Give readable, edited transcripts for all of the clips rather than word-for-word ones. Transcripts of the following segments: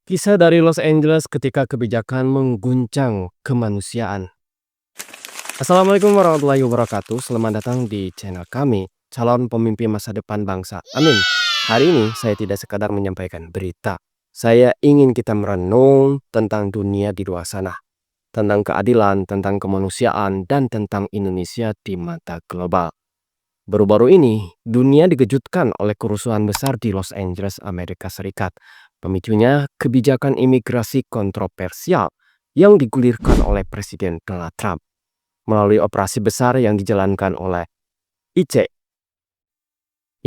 Kisah dari Los Angeles ketika kebijakan mengguncang kemanusiaan. Assalamualaikum warahmatullahi wabarakatuh. Selamat datang di channel kami, calon pemimpin masa depan bangsa. Amin. Hari ini saya tidak sekadar menyampaikan berita. Saya ingin kita merenung tentang dunia di luar sana, tentang keadilan, tentang kemanusiaan, dan tentang Indonesia di mata global. Baru-baru ini, dunia dikejutkan oleh kerusuhan besar di Los Angeles, Amerika Serikat. Pemicunya kebijakan imigrasi kontroversial yang digulirkan oleh Presiden Donald Trump melalui operasi besar yang dijalankan oleh ICE,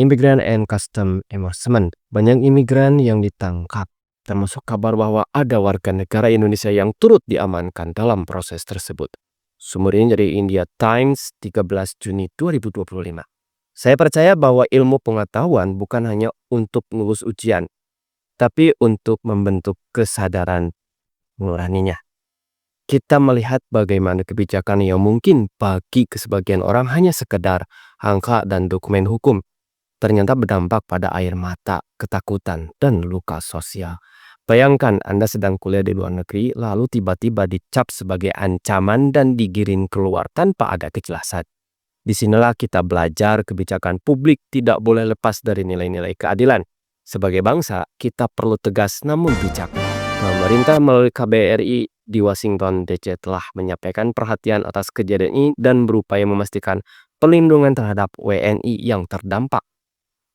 Immigrant and Custom Enforcement. Banyak imigran yang ditangkap, termasuk kabar bahwa ada warga negara Indonesia yang turut diamankan dalam proses tersebut. Sumber ini dari India Times 13 Juni 2025. Saya percaya bahwa ilmu pengetahuan bukan hanya untuk lulus ujian, tapi untuk membentuk kesadaran nuraninya. Kita melihat bagaimana kebijakan yang mungkin bagi sebagian orang hanya sekedar angka dan dokumen hukum, ternyata berdampak pada air mata, ketakutan, dan luka sosial. Bayangkan Anda sedang kuliah di luar negeri, lalu tiba-tiba dicap sebagai ancaman dan digiring keluar tanpa ada kejelasan. Disinilah kita belajar kebijakan publik tidak boleh lepas dari nilai-nilai keadilan. Sebagai bangsa, kita perlu tegas namun bijak. Pemerintah melalui KBRI di Washington DC telah menyampaikan perhatian atas kejadian ini dan berupaya memastikan perlindungan terhadap WNI yang terdampak.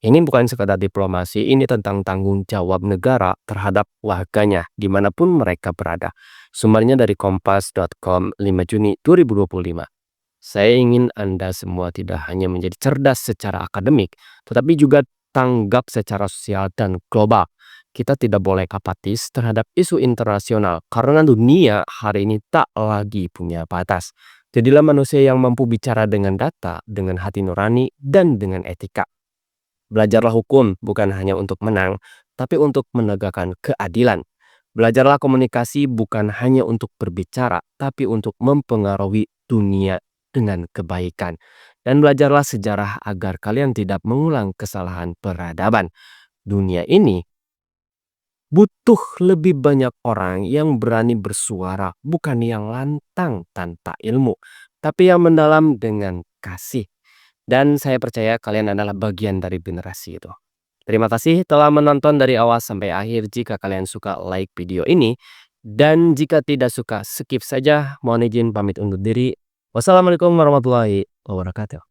Ini bukan sekadar diplomasi, ini tentang tanggung jawab negara terhadap warganya dimanapun mereka berada. Sumbernya dari kompas.com 5 Juni 2025. Saya ingin Anda semua tidak hanya menjadi cerdas secara akademik, tetapi juga tanggap secara sosial dan global. Kita tidak boleh apatis terhadap isu internasional karena dunia hari ini tak lagi punya batas. Jadilah manusia yang mampu bicara dengan data, dengan hati nurani, dan dengan etika. Belajarlah hukum bukan hanya untuk menang, tapi untuk menegakkan keadilan. Belajarlah komunikasi bukan hanya untuk berbicara, tapi untuk mempengaruhi dunia dengan kebaikan. Dan belajarlah sejarah agar kalian tidak mengulang kesalahan peradaban. Dunia ini butuh lebih banyak orang yang berani bersuara, bukan yang lantang tanpa ilmu, tapi yang mendalam dengan kasih. Dan saya percaya kalian adalah bagian dari generasi itu. Terima kasih telah menonton dari awal sampai akhir. Jika kalian suka, like video ini. Dan jika tidak suka, skip saja. Mohon izin pamit undur diri. Wassalamualaikum warahmatullahi wabarakatuh.